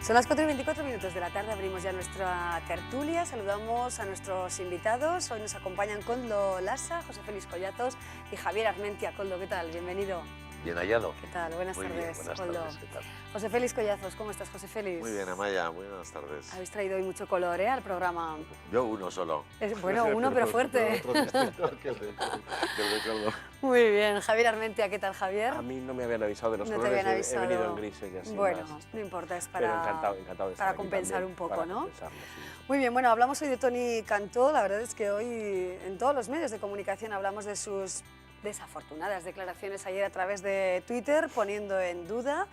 Son las 4:24 de la tarde, abrimos ya nuestra tertulia, saludamos a nuestros invitados. Hoy nos acompañan Koldo Lassa, José Félix Collazos y Javier Armentia. Koldo, ¿qué tal? Bienvenido. Bien hallado. ¿Qué tal? Buenas Muy tardes, bien, buenas Koldo. tardes, ¿qué tal? José Félix Collazos, ¿cómo estás, José Félix? Muy bien, Amaya, buenas tardes. Habéis traído hoy mucho color, al programa. Yo uno solo. Bueno, uno pero fuerte. Otro distinto que el de Koldo. Muy bien, Javier Armentia, ¿qué tal, Javier? A mí no me habían avisado de los No te colores, habían avisado. he venido en gris y así Bueno, más. no importa, es Pero para, encantado de estar para aquí compensar también, un poco, para ¿no? compensarlo, sí. Muy bien, bueno, hablamos hoy de Toni Cantó. La verdad es que hoy en todos los medios de comunicación hablamos de sus desafortunadas declaraciones ayer a través de Twitter, poniendo en duda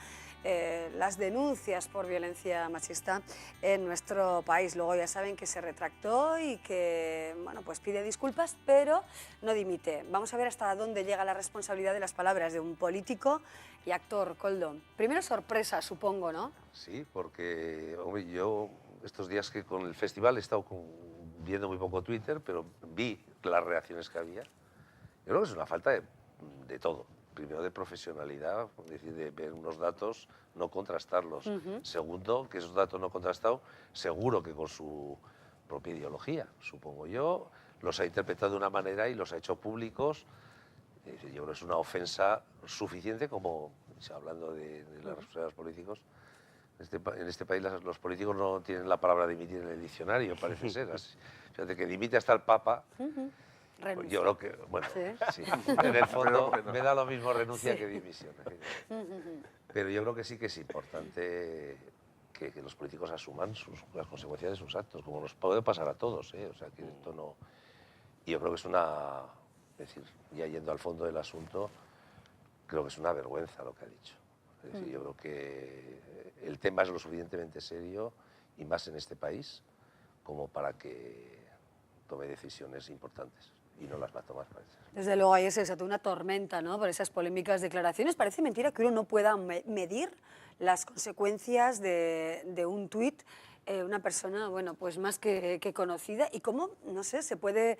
las denuncias por violencia machista en nuestro país. Luego ya saben que se retractó y que, bueno, pues pide disculpas, pero no dimite. Vamos a ver hasta dónde llega la responsabilidad de las palabras de un político y actor. Koldo, primero sorpresa, supongo, ¿no? Sí, porque hombre, yo estos días que con el festival he estado viendo muy poco Twitter, pero vi las reacciones que había. Yo creo que es una falta de todo. Primero, de profesionalidad, es decir, de ver unos datos, no contrastarlos. Segundo, que esos datos no contrastados, seguro que con su propia ideología, supongo yo, los ha interpretado de una manera y los ha hecho públicos. Es decir, yo creo que es una ofensa suficiente como, hablando de las responsabilidades políticos, en este país los políticos no tienen la palabra dimitir en el diccionario, parece ser. Así. Fíjate que dimite hasta el Papa. Renuncia. Yo creo que, bueno, ¿Sí? sí, en el fondo Bueno. me da lo mismo renuncia que dimisión. Pero yo creo que sí que es importante que los políticos asuman las consecuencias de sus actos, como nos puede pasar a todos, ¿eh? O sea, que esto no... Y yo creo que es una... Es decir, ya yendo al fondo del asunto, creo que es una vergüenza lo que ha dicho. Es decir, yo creo que el tema es lo suficientemente serio, y más en este país, como para que tome decisiones importantes. Y no las va a tomar, parece. Desde luego ayer se desató una tormenta, ¿no?, por esas polémicas declaraciones. Parece mentira que uno no pueda medir las consecuencias de un tuit, una persona, bueno, pues más que conocida, y cómo, no sé, se puede,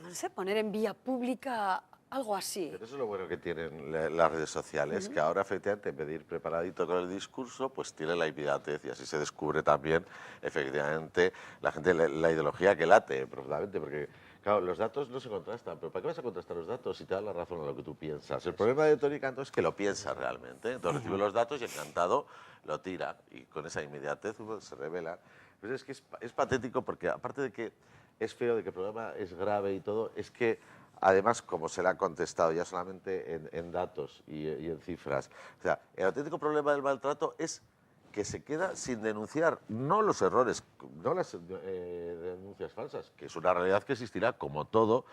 no sé, poner en vía pública algo así. Pero eso es lo bueno que tienen las redes sociales, que ahora efectivamente en vez de ir preparadito con el discurso, pues tiene la inmediatez y así se descubre también efectivamente la gente, la ideología que late profundamente, porque claro, los datos no se contrastan, pero ¿para qué vas a contrastar los datos si te dan la razón a lo que tú piensas? El problema de Toni Cantó es que lo piensa realmente, entonces recibe los datos y encantado lo tira, y con esa inmediatez se revela. Pero es que es patético porque aparte de que es feo, de que el problema es grave y todo, es que además, como se le ha contestado ya solamente en datos y en cifras, o sea, el auténtico problema del maltrato es que se queda sin denunciar, no los errores, no las denuncias falsas, que es una realidad que existirá, como todo,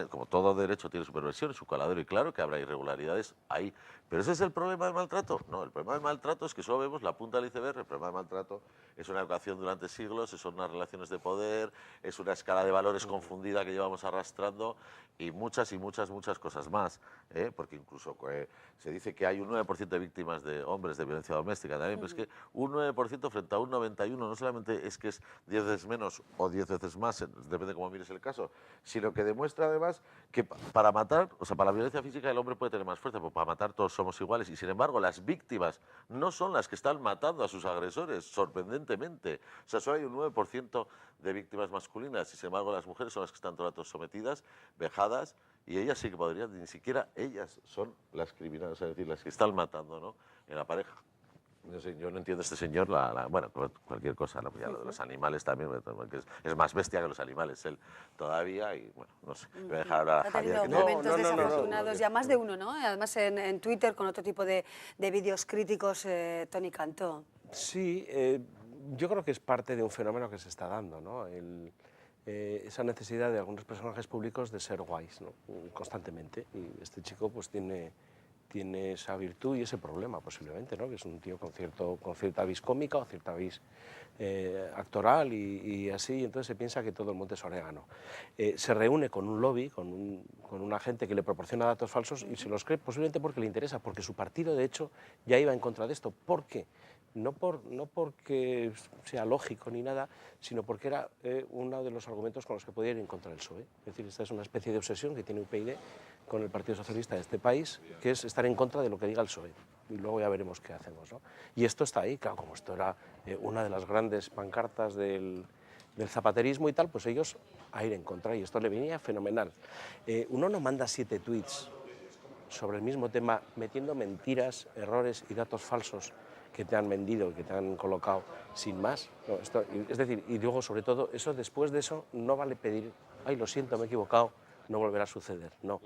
como todo derecho tiene su perversión y su coladero, y claro que habrá irregularidades ahí. Pero ese es el problema del maltrato. No, el problema del maltrato es que solo vemos la punta del iceberg. El problema del maltrato es una educación durante siglos, son unas relaciones de poder, es una escala de valores confundida que llevamos arrastrando, y muchas cosas más, porque incluso se dice que hay un 9% de víctimas de hombres de violencia doméstica también, pero es que un 9% frente a un 91% no solamente es que es 10 veces menos o 10 veces más, depende de cómo mires el caso, sino que demuestra además que para matar, o sea, para la violencia física el hombre puede tener más fuerza, pero para matar todos somos iguales, y sin embargo las víctimas no son las que están matando a sus agresores, sorprendentemente. O sea, solo hay un 9% de víctimas masculinas, y sin embargo las mujeres son las que están todo el rato sometidas, vejadas, y ellas sí que podrían, ni siquiera ellas son las criminales, es decir, las que están matando, ¿no?, en la pareja. No sé, yo no entiendo a este señor, bueno, cualquier cosa, ¿no? Ya lo de los animales también, porque es más bestia que los animales él todavía, y bueno, no sé, voy a dejar hablar a Ha Javier. tenido momentos No, desafortunados, ya más de uno, ¿no? Además en Twitter con otro tipo de vídeos críticos, Toni Cantó. Sí, yo creo que es parte de un fenómeno que se está dando, ¿no? Esa necesidad de algunos personajes públicos de ser guays, ¿no?, constantemente, y este chico pues tiene esa virtud y ese problema posiblemente, ¿no?, que es un tío con cierta vis cómica o cierta vis actoral y así, y entonces se piensa que todo el monte es orégano. Se reúne con un lobby, con una gente que le proporciona datos falsos y se los cree posiblemente porque le interesa, porque su partido de hecho ya iba en contra de esto. ¿Por qué? No porque sea lógico ni nada, sino porque era uno de los argumentos con los que podía ir en contra del PSOE. Es decir, esta es una especie de obsesión que tiene UPyD con el Partido Socialista de este país, que es estar en contra de lo que diga el PSOE. y luego ya veremos qué hacemos, ¿no? Y esto está ahí, claro, como esto era una de las grandes pancartas del zapaterismo y tal, pues ellos a ir en contra, y esto le venía fenomenal. Uno no manda 7 tweets sobre el mismo tema metiendo mentiras, errores y datos falsos que te han vendido, que te han colocado sin más. No, es decir, y luego sobre todo, eso después de eso no vale pedir, ay, lo siento, me he equivocado, no volverá a suceder. No,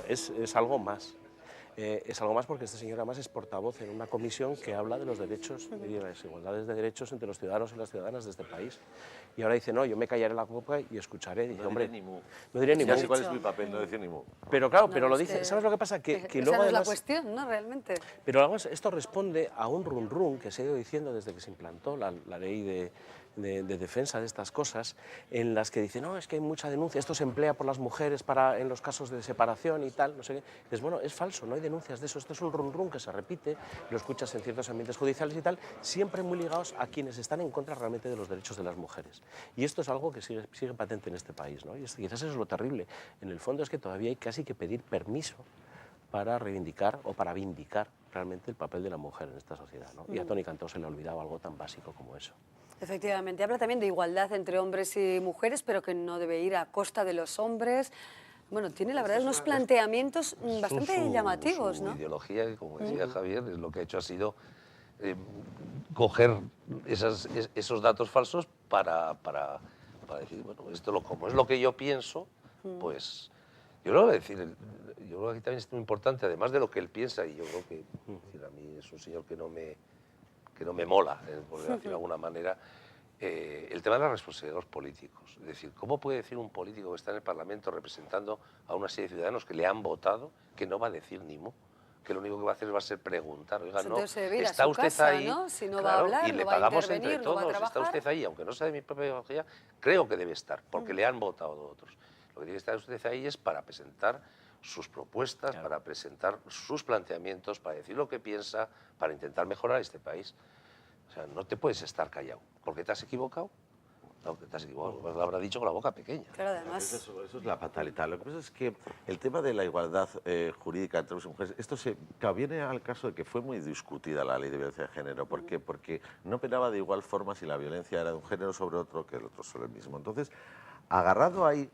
es algo más. Es algo más porque este señor además es portavoz en una comisión que habla de los derechos y de las igualdades de derechos entre los ciudadanos y las ciudadanas de este país. Y ahora dice, no, yo me callaré la boca y escucharé. Dice, No hombre, diré ni mu. no diré ni mu. Ya sé cuál es mi papel, no decir ni mu. Pero claro, No, pero lo es dice, que- ¿sabes lo que pasa? Que esa luego no es la además... cuestión, ¿no? Realmente. Pero además esto responde a un run run que se ha ido diciendo desde que se implantó la ley de defensa de estas cosas, en las que dicen, no, es que hay mucha denuncia, esto se emplea por las mujeres en los casos de separación y tal, no sé qué. Dices, bueno, es falso, no hay denuncias de eso, esto es un run run que se repite, lo escuchas en ciertos ambientes judiciales y tal, siempre muy ligados a quienes están en contra realmente de los derechos de las mujeres. Y esto es algo que sigue patente en este país, ¿no? Y quizás eso es lo terrible. En el fondo es que todavía hay casi que pedir permiso para reivindicar o para vindicar realmente el papel de la mujer en esta sociedad, ¿no? Y a Toni Cantó se le ha olvidado algo tan básico como eso. Efectivamente, habla también de igualdad entre hombres y mujeres, pero que no debe ir a costa de los hombres. Bueno, tiene la verdad unos planteamientos bastante llamativos, su ¿no? ideología, que como decía Javier, es lo que ha hecho ha sido coger esos datos falsos para decir, bueno, como es lo que yo pienso, pues yo creo que yo creo que aquí también es muy importante, además de lo que él piensa, y yo creo que es decir, a mí es un señor que no me mola, por decirlo de alguna manera, el tema de la responsabilidad de los políticos. Es decir, ¿cómo puede decir un político que está en el Parlamento representando a una serie de ciudadanos que le han votado que no va a decir ni mu? Que lo único que va a hacer va a ser preguntar, oiga, Pues no, entonces se debe ir a está su usted casa, ahí, ¿no? Si no va a claro, hablar, y le no va a pagamos intervenir, entre no va a todos, está trabajar. usted ahí, aunque no sea de mi propia ideología, creo que debe estar, porque le han votado otros. Lo que tiene que estar usted ahí es para presentar sus propuestas, para presentar sus planteamientos, para decir lo que piensa, para intentar mejorar este país. O sea, no te puedes estar callado, porque te has equivocado. No, te has equivocado, pues lo habrá dicho con la boca pequeña. Claro, además... Eso es la fatalidad. Lo que pasa es que el tema de la igualdad jurídica entre hombres y mujeres, claro, viene al caso de que fue muy discutida la ley de violencia de género. ¿Por qué? Porque no penaba de igual forma si la violencia era de un género sobre otro que el otro sobre el mismo. Entonces, agarrado ahí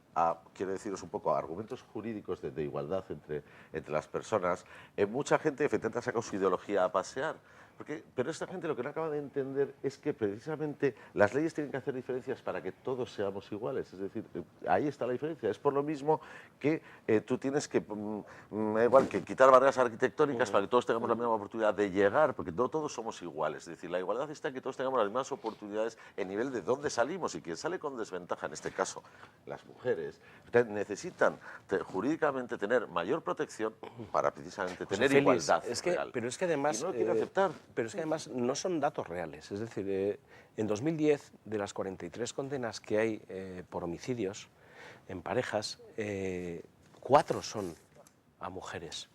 quiero deciros un poco, a argumentos jurídicos de igualdad entre las personas, mucha gente efectivamente ha sacado su ideología a pasear. Pero esta gente lo que no acaba de entender es que precisamente las leyes tienen que hacer diferencias para que todos seamos iguales. Es decir, ahí está la diferencia. Es por lo mismo que tú tienes que, igual que quitar barreras arquitectónicas para que todos tengamos la misma oportunidad de llegar, porque no todos somos iguales. Es decir, la igualdad está en que todos tengamos las mismas oportunidades en nivel de dónde salimos, y quien sale con desventaja, en este caso las mujeres, necesitan jurídicamente tener mayor protección para precisamente tener Félix, igualdad real. Pero es que además... Y no lo quiere aceptar. Pero es que además no son datos reales. Es decir, en 2010, de las 43 condenas que hay por homicidios en parejas, 4 son a mujeres.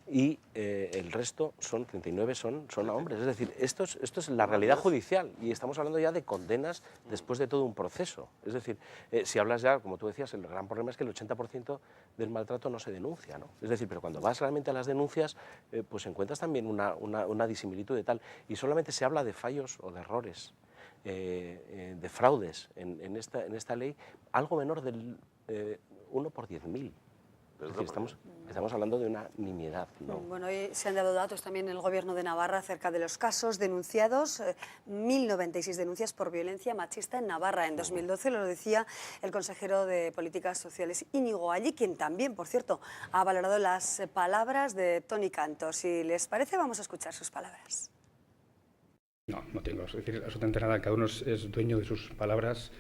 Y el resto, 39 son a hombres. Es decir, esto es la realidad judicial, y estamos hablando ya de condenas después de todo un proceso. Es decir, si hablas ya, como tú decías, el gran problema es que el 80% del maltrato no se denuncia, ¿no? Es decir, pero cuando vas realmente a las denuncias, pues encuentras también una disimilitud de tal, y solamente se habla de fallos o de errores, de fraudes en esta ley, algo menor del 1 por 10.000. Es decir, estamos hablando de una nimiedad, ¿no? Bueno, hoy se han dado datos también en el Gobierno de Navarra acerca de los casos denunciados, 1.096 denuncias por violencia machista en Navarra en 2012, lo decía el consejero de Políticas Sociales Íñigo Allí, quien también, por cierto, ha valorado las palabras de Toni Cantó. Si les parece, vamos a escuchar sus palabras. No tengo que decir absolutamente nada, cada uno es dueño de sus palabras.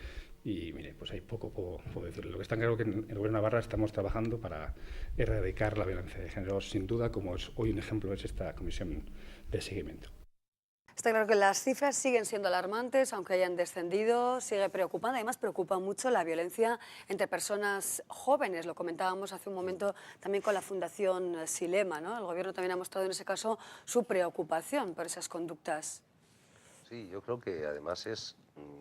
Y mire, pues hay poco puedo decirle. Lo que está claro es que en el Gobierno de Navarra estamos trabajando para erradicar la violencia de género, sin duda, como hoy un ejemplo es esta comisión de seguimiento. Está claro que las cifras siguen siendo alarmantes, aunque hayan descendido, sigue preocupando. Además, preocupa mucho la violencia entre personas jóvenes. Lo comentábamos hace un momento también con la Fundación Silema, ¿no? El Gobierno también ha mostrado en ese caso su preocupación por esas conductas. Sí, yo creo que además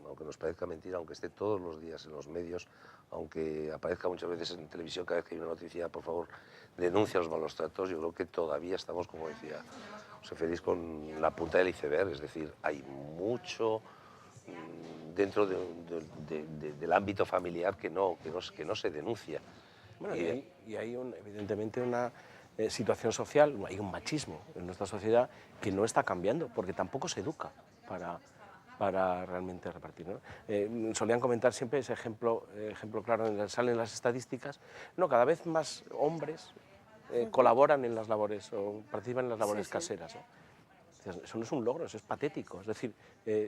aunque nos parezca mentira, aunque esté todos los días en los medios, aunque aparezca muchas veces en televisión cada vez que hay una noticia, por favor, denuncia los malos tratos, yo creo que todavía estamos, como decía José Félix, con la punta del iceberg, es decir, hay mucho dentro del ámbito familiar que no se denuncia. Bueno, y hay evidentemente una situación social, hay un machismo en nuestra sociedad que no está cambiando, porque tampoco se educa para realmente repartir, ¿no? Solían comentar siempre ese ejemplo claro en el que salen las estadísticas, no, cada vez más hombres colaboran en las labores o participan en las labores caseras, ¿no? Eso no es un logro, eso es patético. Es decir,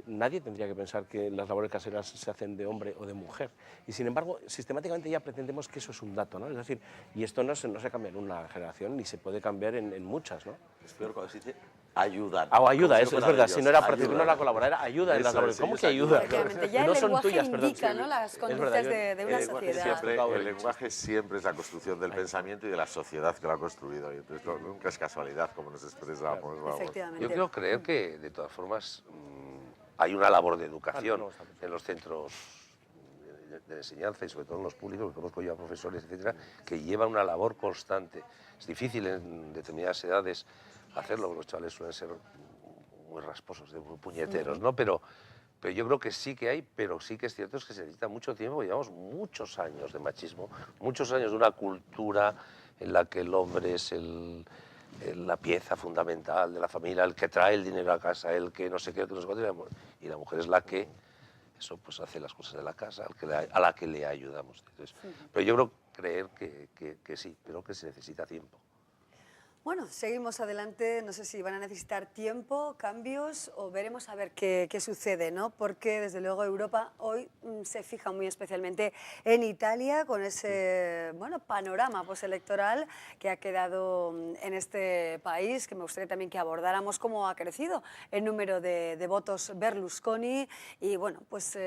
nadie tendría que pensar que las labores caseras se hacen de hombre o de mujer. Y sin embargo, sistemáticamente ya pretendemos que eso es un dato, ¿no? Es decir, y esto no se cambia en una generación, ni se puede cambiar en muchas, ¿no? Es peor cuando se dice ayudan. O ayuda, si eso es fuera verdad. ellos, Si no era ayudan. participar, no era colaborar, era ayuda en las labores. ¿Cómo que ayuda? Efectivamente, ya No el son lenguaje tuyas, perdón. indica, ¿no?, las conductas de una sociedad. El lenguaje siempre es la construcción del pensamiento y de la sociedad que lo ha construido. Y entonces nunca es casualidad como nos expresamos. Vamos. Efectivamente. Yo quiero creer que, de todas formas, hay una labor de educación en los centros de enseñanza y sobre todo en los públicos, que conozco yo a profesores, etcétera, que llevan una labor constante. Es difícil en determinadas edades hacerlo, los chavales suelen ser muy rasposos, muy puñeteros, ¿no? Pero yo creo que sí que hay, pero sí que es cierto es que se necesita mucho tiempo, llevamos muchos años de machismo, muchos años de una cultura en la que el hombre es la pieza fundamental de la familia, el que trae el dinero a casa, el que no sé qué, y la mujer es la que eso pues hace las cosas de la casa, a la que le ayudamos. Entonces, pero yo creo creer que sí, pero que se necesita tiempo. Bueno, seguimos adelante, no sé si van a necesitar tiempo, cambios o veremos a ver qué sucede, ¿no? Porque desde luego Europa hoy se fija muy especialmente en Italia con ese panorama postelectoral que ha quedado en este país, que me gustaría también que abordáramos cómo ha crecido el número de votos Berlusconi y bueno, pues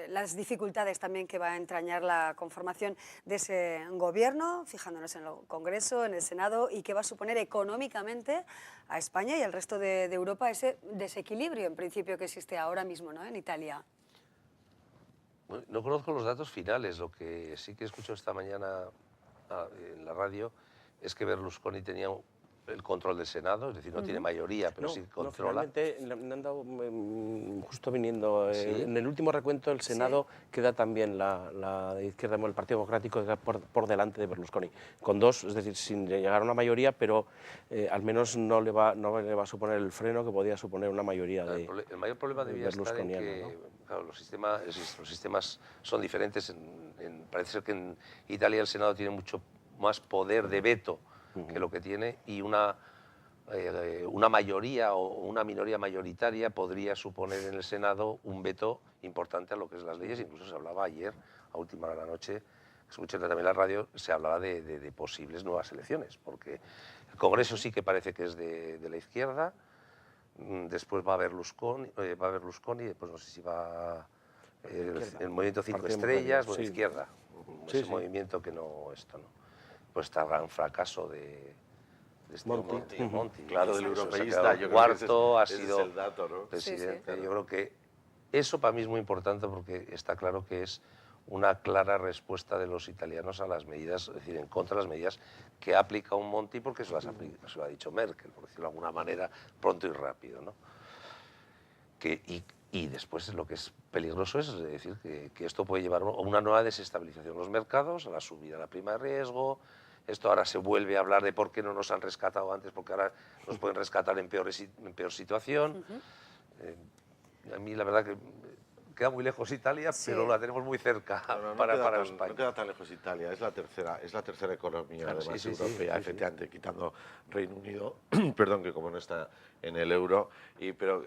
las dificultades también que va a entrañar la conformación de ese gobierno, fijándonos en el Congreso, en el Senado y que va a suponer económicamente a España y al resto de Europa ese desequilibrio en principio que existe ahora mismo, ¿no?, en Italia. Bueno, no conozco los datos finales, lo que sí que escucho esta mañana en la radio es que Berlusconi tenía el control del Senado, es decir, no tiene mayoría, pero sí controla. Finalmente, me han dado, justo viniendo, en el último recuento el Senado queda también la de izquierda, el Partido Democrático queda por delante de Berlusconi, con dos, es decir, sin llegar a una mayoría, pero al menos no le va a suponer el freno que podía suponer una mayoría de El mayor problema debía estar en que, claro, los sistemas son diferentes. Parece ser que en Italia el Senado tiene mucho más poder de veto que lo que tiene, y una mayoría o una minoría mayoritaria podría suponer en el Senado un veto importante a lo que es las leyes. Incluso se hablaba ayer, a última hora de la noche, escuché también la radio, se hablaba de posibles nuevas elecciones, porque el Congreso sí que parece que es de la izquierda, después va Berlusconi, después no sé si va el Movimiento 5 Estrellas, izquierda, ese movimiento que no, esto no. Pues está el gran fracaso de este Monti. Claro, del europeísta. Yo cuarto, ha sido el dato, ¿no? presidente. Yo creo que eso para mí es muy importante porque está claro que es una clara respuesta de los italianos a las medidas, es decir, en contra de las medidas que aplica un Monti, porque se lo ha dicho Merkel, por decirlo de alguna manera, pronto y rápido, ¿no? Y después lo que es peligroso es decir que esto puede llevar a una nueva desestabilización de los mercados, a la subida de la prima de riesgo. Esto ahora se vuelve a hablar de por qué no nos han rescatado antes, porque ahora nos pueden rescatar en peor situación. A mí la verdad que queda muy lejos Italia, pero la tenemos muy cerca para España. No queda tan lejos Italia, es la tercera economía además europea, efectivamente, quitando Reino Unido, perdón, que como no está en el euro, pero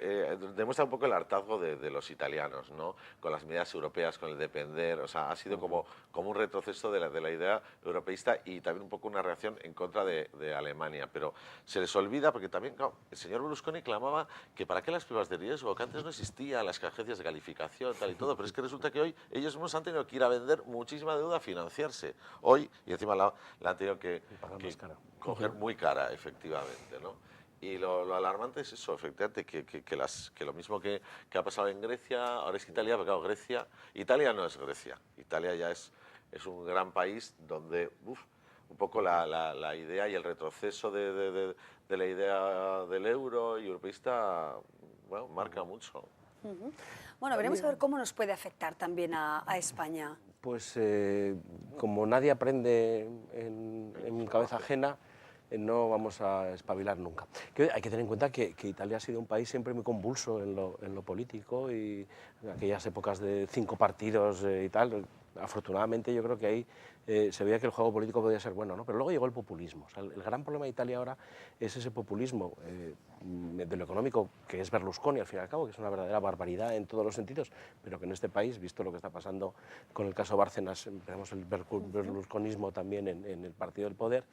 demuestra un poco el hartazgo de los italianos, ¿no? Con las medidas europeas, con el depender, o sea, ha sido como un retroceso de la idea europeísta y también un poco una reacción en contra de Alemania, pero se les olvida porque también, claro, el señor Berlusconi clamaba que para qué las primas de riesgo, que antes no existían las agencias de calificación, tal y todo, pero es que resulta que hoy ellos mismos han tenido que ir a vender muchísima deuda a financiarse. Hoy, y encima la han tenido que coger muy cara, efectivamente, ¿no? Y lo alarmante es eso, efectivamente, que lo mismo que ha pasado en Grecia, ahora es Italia, pero claro, Italia no es Grecia, Italia ya es es un gran país donde un poco la idea y el retroceso de la idea del euro y europeísta, bueno, marca mucho. Bueno, veremos a ver cómo nos puede afectar también a España. Pues como nadie aprende en cabeza ajena, no vamos a espabilar nunca. Hay que tener en cuenta que Italia ha sido un país siempre muy convulso en lo político, y en aquellas épocas de 5 partidos y tal. Afortunadamente yo creo que ahí se veía que el juego político podía ser bueno, ¿no? Pero luego llegó el populismo. O sea, el gran problema de Italia ahora es ese populismo de lo económico, que es Berlusconi al fin y al cabo, que es una verdadera barbaridad en todos los sentidos, pero que en este país, visto lo que está pasando con el caso Bárcenas, tenemos el berlusconismo también en el partido del poder,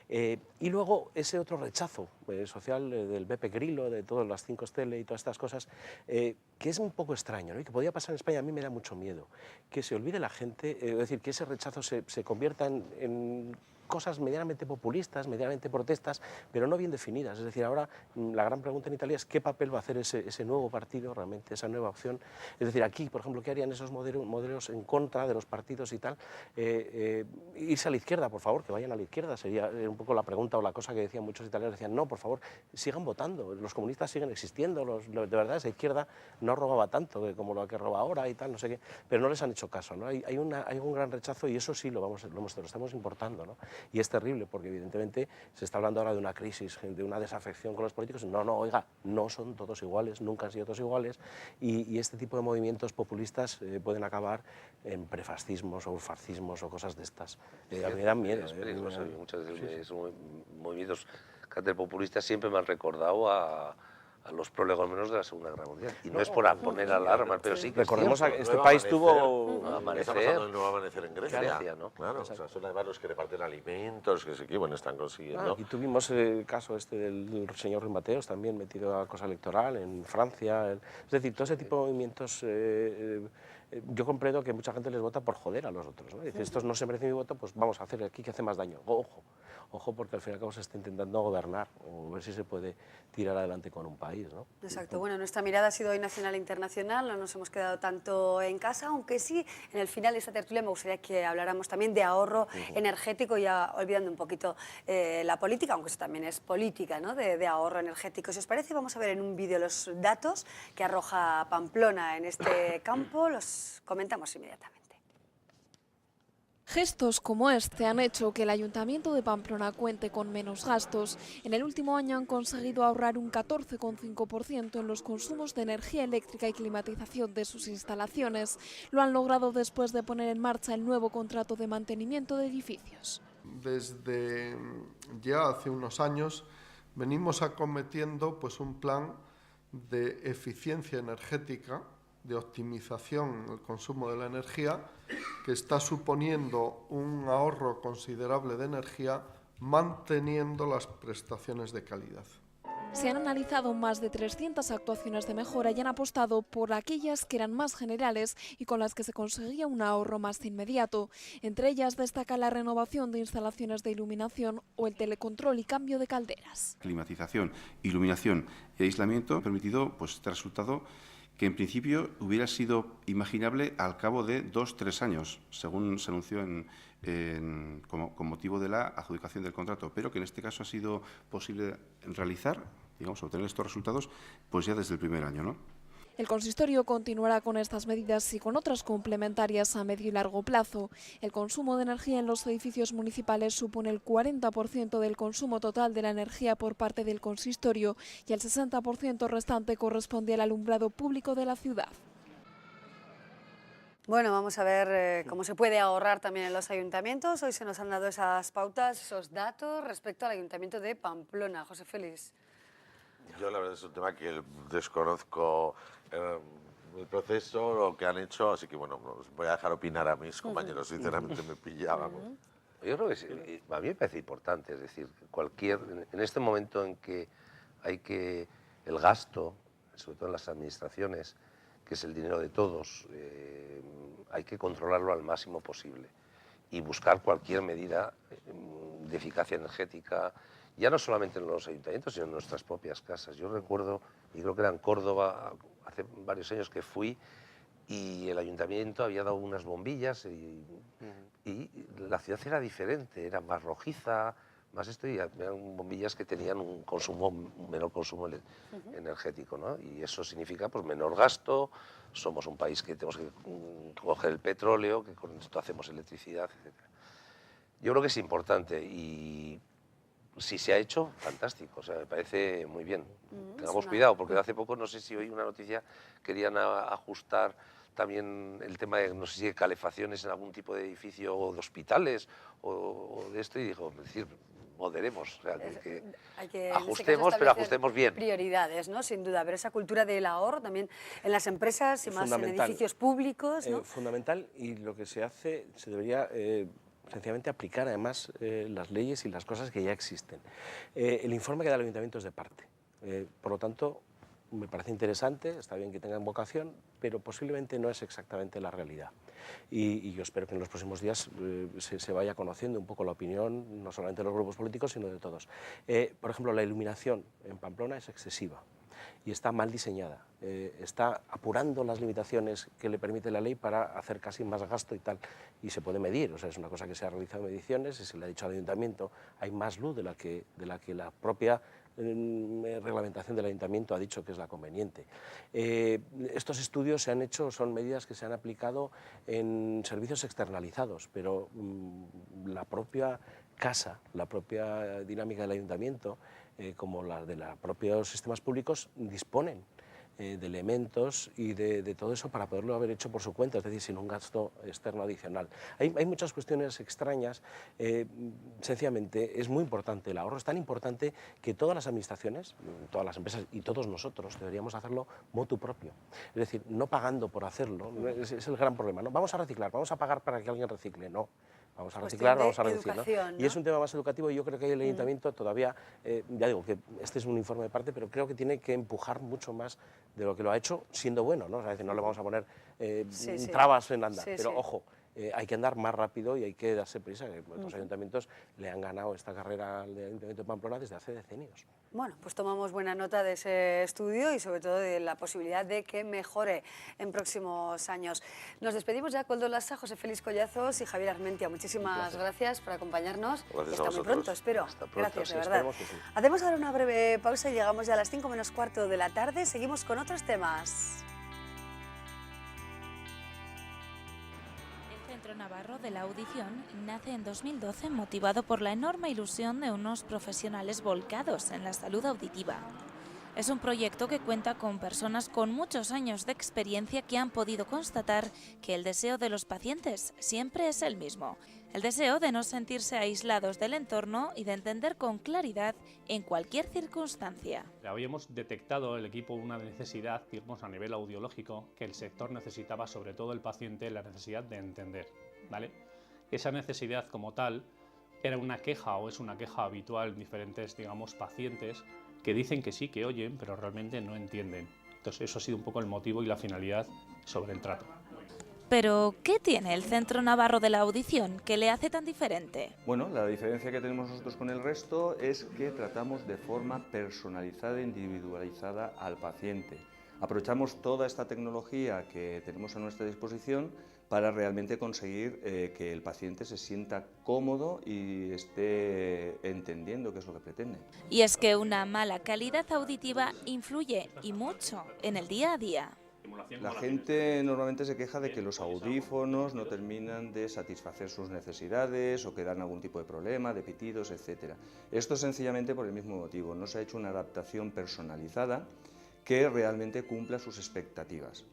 y luego ese otro rechazo social del Beppe Grillo, de todas las 5 Stelle y todas estas cosas, que es un poco extraño, ¿no? Y que podía pasar en España. A mí me da mucho miedo que se olvide la gente, es decir, que ese rechazo se convierta en cosas medianamente populistas, medianamente protestas, pero no bien definidas. Es decir, ahora la gran pregunta en Italia es qué papel va a hacer ese nuevo partido, realmente, esa nueva opción. Es decir, aquí, por ejemplo, ¿qué harían esos modelos en contra de los partidos y tal? Irse a la izquierda, por favor, que vayan a la izquierda, sería un poco la pregunta o la cosa que decían muchos italianos. Decían, no, por favor, sigan votando, los comunistas siguen existiendo, de verdad esa izquierda no robaba tanto como lo que roba ahora y tal, no sé qué, pero no les han hecho caso, ¿no? Hay un gran rechazo, y eso sí lo estamos importando, ¿no? Y es terrible, porque evidentemente se está hablando ahora de una crisis, de una desafección con los políticos. No, oiga, no son todos iguales, nunca han sido todos iguales, y este tipo de movimientos populistas pueden acabar en prefascismos o fascismos o cosas de estas. A mí me dan miedo. Muchas veces esos movimientos populistas siempre me han recordado a los prolegómenos de la Segunda Guerra Mundial. Y no es por poner alarmas, pero sí que recordemos es que este país tuvo Estamos hablando del nuevo amanecer en Grecia, ¿no? Claro, o sea, son además los que reparten alimentos, que sí, bueno, están consiguiendo. Aquí tuvimos el caso del señor Ruiz Mateos, también metido a cosa electoral en Francia. Es decir, todo ese tipo de movimientos, yo comprendo que mucha gente les vota por joder a los otros, ¿no? Dice, estos no se merecen mi voto, pues vamos a hacer aquí que hace más daño. Ojo, porque al fin y al cabo se está intentando gobernar, o ver si se puede tirar adelante con un país, ¿no? Exacto. Bueno, nuestra mirada ha sido hoy nacional e internacional, no nos hemos quedado tanto en casa, aunque sí, en el final de esta tertulia me gustaría que habláramos también de ahorro energético, ya olvidando un poquito la política, aunque eso también es política, ¿no? De ahorro energético. Si os parece, vamos a ver en un vídeo los datos que arroja Pamplona en este campo, los comentamos inmediatamente. Gestos como este han hecho que el Ayuntamiento de Pamplona cuente con menos gastos. En el último año han conseguido ahorrar un 14,5% en los consumos de energía eléctrica y climatización de sus instalaciones. Lo han logrado después de poner en marcha el nuevo contrato de mantenimiento de edificios. Desde ya hace unos años venimos acometiendo pues, un plan de eficiencia energética, de optimización del consumo de la energía, que está suponiendo un ahorro considerable de energía, manteniendo las prestaciones de calidad. Se han analizado más de 300 actuaciones de mejora y han apostado por aquellas que eran más generales y con las que se conseguía un ahorro más inmediato. Entre ellas destaca la renovación de instalaciones de iluminación o el telecontrol y cambio de calderas. Climatización, iluminación y aislamiento han permitido este resultado, que en principio hubiera sido imaginable al cabo de 2-3 años, según se anunció con motivo de la adjudicación del contrato, pero que en este caso ha sido posible realizar, obtener estos resultados, pues ya desde el primer año, ¿no? El consistorio continuará con estas medidas y con otras complementarias a medio y largo plazo. El consumo de energía en los edificios municipales supone el 40% del consumo total de la energía por parte del consistorio y el 60% restante corresponde al alumbrado público de la ciudad. Bueno, vamos a ver cómo se puede ahorrar también en los ayuntamientos. Hoy se nos han dado esas pautas, esos datos respecto al Ayuntamiento de Pamplona. José Félix. Yo la verdad es un tema que desconozco el proceso, lo que han hecho, así que bueno, voy a dejar opinar a mis compañeros, sinceramente me pillaban. Yo creo que sí, a mí me parece importante, es decir, en este momento en que el gasto, sobre todo en las administraciones, que es el dinero de todos, hay que controlarlo al máximo posible y buscar cualquier medida de eficacia energética, ya no solamente en los ayuntamientos, sino en nuestras propias casas. Yo recuerdo, y creo que era en Córdoba, hace varios años que fui, y el ayuntamiento había dado unas bombillas y la ciudad era diferente, era más rojiza, más esto, y eran bombillas que tenían un menor consumo energético, ¿no? Y eso significa pues menor gasto, somos un país que tenemos que coger el petróleo, que con esto hacemos electricidad, etc. Yo creo que es importante y si se ha hecho, fantástico, o sea, me parece muy bien. Tengamos cuidado, porque hace poco, no sé si oí una noticia, querían ajustar también el tema de, no sé si de calefacciones en algún tipo de edificio o de hospitales o de esto, y dijo, es decir, moderemos, o sea, hay que ajustemos, pero ajustemos bien. Prioridades, ¿no? Sin duda, pero esa cultura del ahorro también en las empresas y más en edificios públicos, ¿no? Fundamental, y lo que se hace, se debería sencillamente aplicar además las leyes y las cosas que ya existen. El informe que da el ayuntamiento es de parte, por lo tanto, me parece interesante, está bien que tengan vocación, pero posiblemente no es exactamente la realidad. Y yo espero que en los próximos días se vaya conociendo un poco la opinión, no solamente de los grupos políticos, sino de todos. Por ejemplo, la iluminación en Pamplona es excesiva y está mal diseñada. Está apurando las limitaciones que le permite la ley para hacer casi más gasto y tal. Y se puede medir, o sea, es una cosa que se ha realizado en mediciones y se le ha dicho al ayuntamiento, hay más luz de la que la propia reglamentación del ayuntamiento ha dicho que es la conveniente. Estos estudios se han hecho, son medidas que se han aplicado en servicios externalizados, pero la propia casa, la propia dinámica del ayuntamiento, como la de los propios sistemas públicos, disponen de elementos y de todo eso para poderlo haber hecho por su cuenta, es decir, sin un gasto externo adicional. Hay muchas cuestiones extrañas, sencillamente es muy importante el ahorro, es tan importante que todas las administraciones, todas las empresas y todos nosotros deberíamos hacerlo motu propio, es decir, no pagando por hacerlo, es el gran problema, ¿no? Vamos a reciclar, vamos a pagar para que alguien recicle, no. Vamos a reciclar, vamos a reducir, ¿no? ¿no? Y es un tema más educativo y yo creo que el ayuntamiento todavía, ya digo que este es un informe de parte, pero creo que tiene que empujar mucho más de lo que lo ha hecho siendo bueno, ¿no? O sea, es decir, no le vamos a poner trabas en andar, pero ojo, hay que andar más rápido y hay que darse prisa. Los ayuntamientos le han ganado esta carrera al Ayuntamiento de Pamplona desde hace decenios. Bueno, pues tomamos buena nota de ese estudio y sobre todo de la posibilidad de que mejore en próximos años. Nos despedimos ya, Koldo Lassa, José Félix Collazos y Javier Armentia. Muchísimas gracias por acompañarnos. Gracias Hasta muy pronto, espero. Hasta pronto. Gracias, de verdad. Sí. Hacemos ahora una breve pausa y llegamos ya a las 5 menos cuarto de la tarde. Seguimos con otros temas. El Centro Navarro de la Audición nace en 2012 motivado por la enorme ilusión de unos profesionales volcados en la salud auditiva. Es un proyecto que cuenta con personas con muchos años de experiencia que han podido constatar que el deseo de los pacientes siempre es el mismo. El deseo de no sentirse aislados del entorno y de entender con claridad en cualquier circunstancia. Hoy hemos detectado el equipo una necesidad, digamos, a nivel audiológico, que el sector necesitaba, sobre todo el paciente, la necesidad de entender, ¿vale? Esa necesidad como tal era una queja o es una queja habitual en diferentes, digamos, pacientes que dicen que sí, que oyen, pero realmente no entienden. Entonces eso ha sido un poco el motivo y la finalidad sobre el trato. Pero, ¿qué tiene el Centro Navarro de la Audición que le hace tan diferente? Bueno, la diferencia que tenemos nosotros con el resto es que tratamos de forma personalizada e individualizada al paciente. Aprovechamos toda esta tecnología que tenemos a nuestra disposición para realmente conseguir que el paciente se sienta cómodo y esté entendiendo qué es lo que pretende. Y es que una mala calidad auditiva influye, y mucho, en el día a día. La gente normalmente se queja de que los audífonos no terminan de satisfacer sus necesidades o que dan algún tipo de problema, de pitidos, etc. Esto es sencillamente por el mismo motivo, no se ha hecho una adaptación personalizada que realmente cumpla sus expectativas.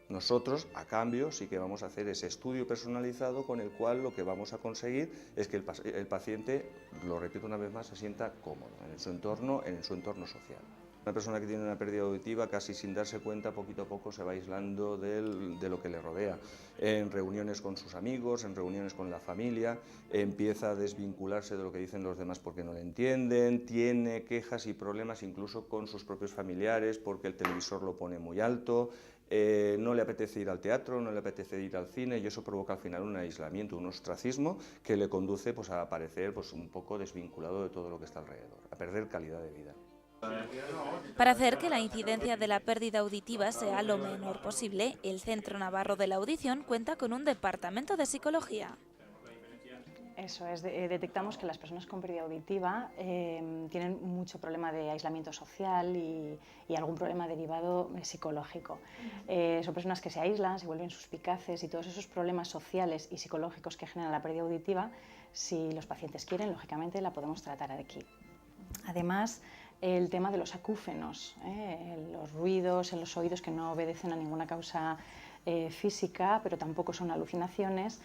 Nosotros, a cambio, sí que vamos a hacer ese estudio personalizado con el cual lo que vamos a conseguir es que el paciente, lo repito una vez más, se sienta cómodo en su entorno social. Una persona que tiene una pérdida auditiva, casi sin darse cuenta, poquito a poco se va aislando de lo que le rodea. En reuniones con sus amigos, en reuniones con la familia, empieza a desvincularse de lo que dicen los demás porque no le entienden, tiene quejas y problemas incluso con sus propios familiares porque el televisor lo pone muy alto, no le apetece ir al teatro, no le apetece ir al cine y eso provoca al final un aislamiento, un ostracismo que le conduce pues, a aparecer pues, un poco desvinculado de todo lo que está alrededor, a perder calidad de vida. Para hacer que la incidencia de la pérdida auditiva sea lo menor posible, el Centro Navarro de la Audición cuenta con un departamento de psicología. Eso es, detectamos que las personas con pérdida auditiva tienen mucho problema de aislamiento social y algún problema derivado psicológico. Son personas que se aíslan, se vuelven suspicaces y todos esos problemas sociales y psicológicos que generan la pérdida auditiva, si los pacientes quieren, lógicamente la podemos tratar aquí. Además, el tema de los acúfenos, los ruidos en los oídos que no obedecen a ninguna causa física, pero tampoco son alucinaciones,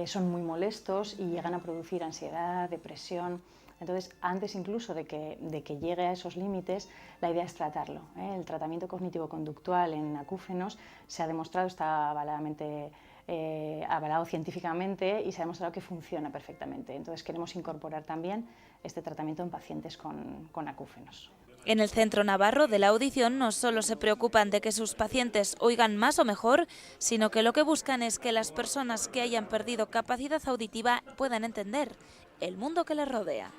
son muy molestos y llegan a producir ansiedad, depresión. Entonces, antes incluso de que llegue a esos límites, la idea es tratarlo. El tratamiento cognitivo-conductual en acúfenos se ha demostrado, está avalado científicamente y se ha demostrado que funciona perfectamente. Entonces, queremos incorporar también este tratamiento en pacientes con acúfenos. En el Centro Navarro de la Audición no solo se preocupan de que sus pacientes oigan más o mejor, sino que lo que buscan es que las personas que hayan perdido capacidad auditiva puedan entender el mundo que les rodea.